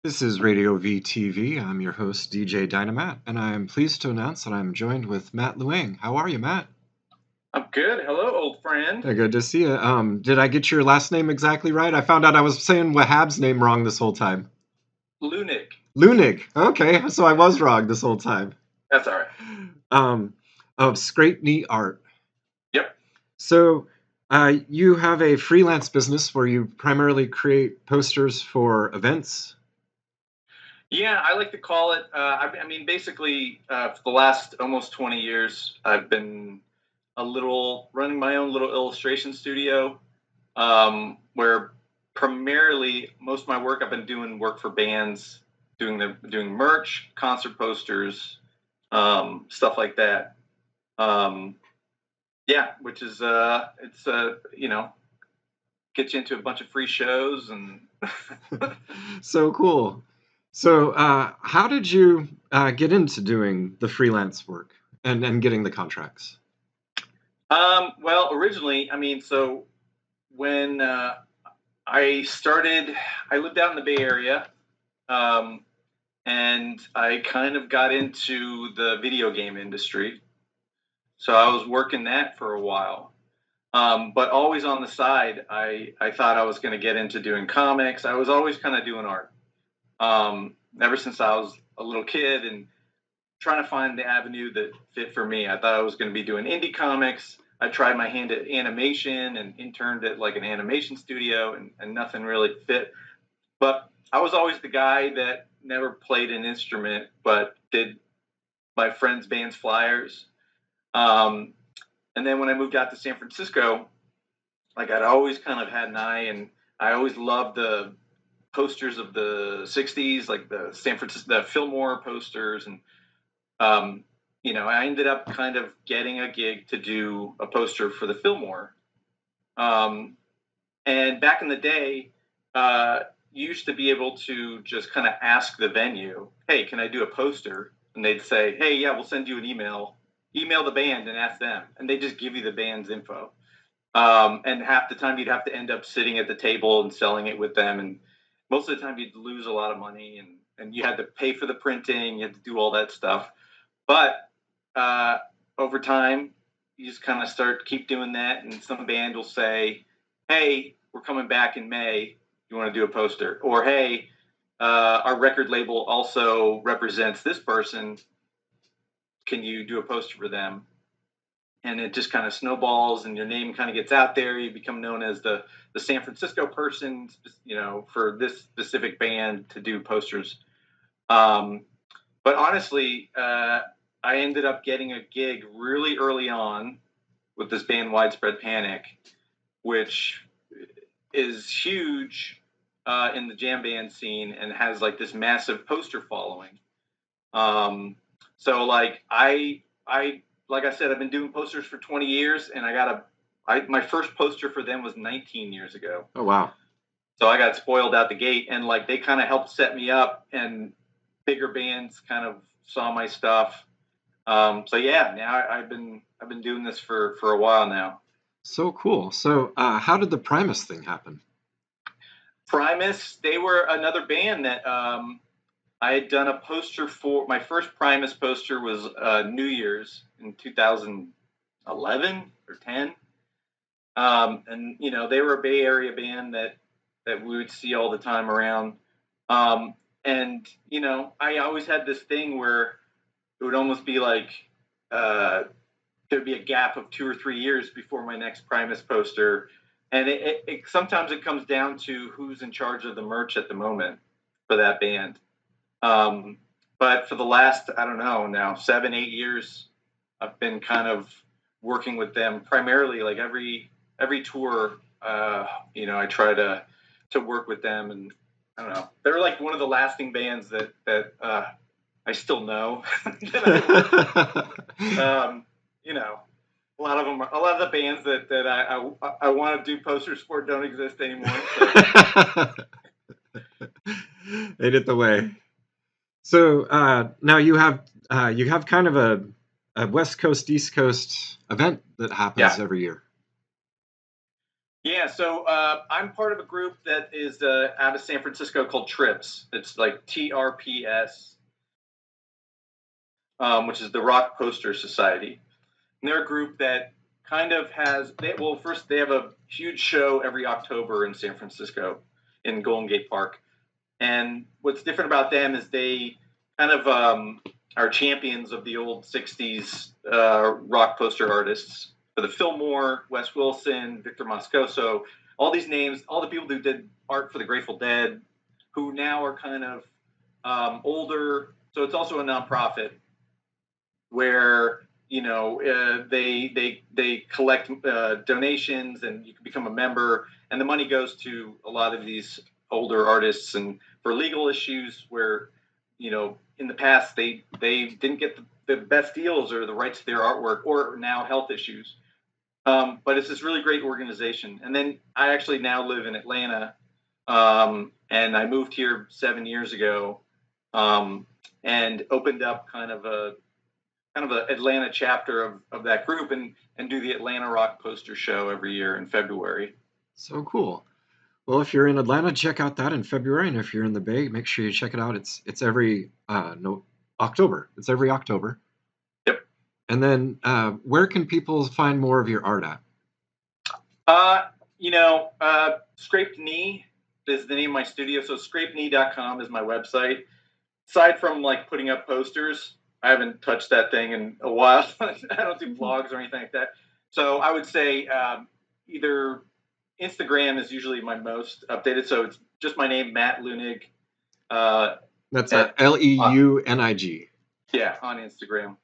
This is Radio VTV. I'm your host, DJ Dynamat, and I'm pleased to announce that I'm joined with Matt Leunig. How are you, Matt? I'm good. Hello, old friend. Good to see you. Did I get your last name exactly right? I found out I was saying Wahab's name wrong this whole time. Leunig. Leunig. Okay, so I was wrong this whole time. That's all right. Of Scrape Neat Art. Yep. So, you have a freelance business where you primarily create posters for events. Yeah, I like to call it. Basically, for the last almost 20 years, I've been running my own little illustration studio, where primarily most of my work I've been doing work for bands, doing merch, concert posters, stuff like that. Yeah, which is it's gets you into a bunch of free shows and. So cool. So, how did you get into doing the freelance work and getting the contracts? Well, originally, so when I started, I lived out in the Bay Area, um, and I kind of got into the video game industry. So I was working that for a while. But always on the side, I thought I was going to get into doing comics. I was always kind of doing art, ever since I was a little kid and trying to find the avenue that fit for me. I thought I was going to be doing indie comics. I tried my hand at animation and interned at like an animation studio, and nothing really fit. But I was always the guy that never played an instrument, but did my friends' band's flyers. Um, and then when I moved out to San Francisco, like I'd always kind of had an eye, and I always loved the posters of the '60s, like the San Francisco, the Fillmore posters, and um, I ended up kind of getting a gig to do a poster for the Fillmore. Um, and back in the day, you used to be able to just kind of ask the venue, "Hey, can I do a poster?" And they'd say, "Hey, yeah, we'll send you an email. Email the band and ask them." And they just give you the band's info. And half the time you'd have to end up sitting at the table and selling it with them. And most of the time you'd lose a lot of money, and you had to pay for the printing, you had to do all that stuff. But over time, you just kind of keep doing that, and some band will say, "Hey, we're coming back in May. You want to do a poster?" Or, "Hey, our record label also represents this person. Can you do a poster for them?" And it just kind of snowballs, and your name kind of gets out there. You become known as the San Francisco person, for this specific band to do posters. But honestly, I ended up getting a gig really early on with this band Widespread Panic, which is huge in the jam band scene and has like this massive poster following. So like I said, I've been doing posters for 20 years, and my first poster for them was 19 years ago. Oh, wow. So I got spoiled out the gate, and like they kind of helped set me up, and bigger bands kind of saw my stuff. So yeah, now I've been doing this for a while now. So cool. So, how did the Primus thing happen? Primus, they were another band that I had done a poster for. My first Primus poster was New Year's in 2011 or 10. And they were a Bay Area band that we would see all the time around. And I always had this thing where it would almost be like there'd be a gap of 2 or 3 years before my next Primus poster. And it sometimes it comes down to who's in charge of the merch at the moment for that band. But for the last, I don't know, now 7, 8 years, I've been kind of working with them primarily. Like every tour, I try to work with them, and I don't know. They're like one of the lasting bands that I still know. A lot of them, a lot of the bands that I want to do posters for don't exist anymore. So. Ain't it the way? So now you have kind of a West Coast East Coast event that happens every year. Yeah, so I'm part of a group that is out of San Francisco called Trips. It's like TRPS, which is the Rock Poster Society. And they're a group that kind of has well, first they have a huge show every October in San Francisco in Golden Gate Park. And what's different about them is they kind of are champions of the old '60s rock poster artists. For the Fillmore, Wes Wilson, Victor Moscoso, all these names, all the people who did art for the Grateful Dead, who now are kind of older. So it's also a nonprofit where they collect donations, and you can become a member, and the money goes to a lot of these older artists and for legal issues where in the past they didn't get the best deals or the rights to their artwork, or now health issues. But it's this really great organization. And then I actually now live in Atlanta, and I moved here 7 years ago, and opened up kind of an Atlanta chapter of that group, and do the Atlanta Rock Poster Show every year in February. So cool. Well, if you're in Atlanta, check out that in February, and if you're in the Bay, make sure you check it out. It's every no October. It's every October. Yep. And then, where can people find more of your art at? Scraped Knee is the name of my studio. So scrapeknee.com is my website. Aside from like putting up posters, I haven't touched that thing in a while. I don't do blogs or anything like that. So I would say either Instagram is usually my most updated. So it's just my name, Matt Leunig. That's Leunig. Yeah, on Instagram.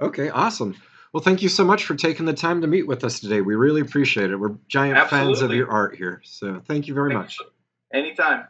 Okay, awesome. Well, thank you so much for taking the time to meet with us today. We really appreciate it. We're giant fans of Absolutely. your art here. So thank you very much. Anytime.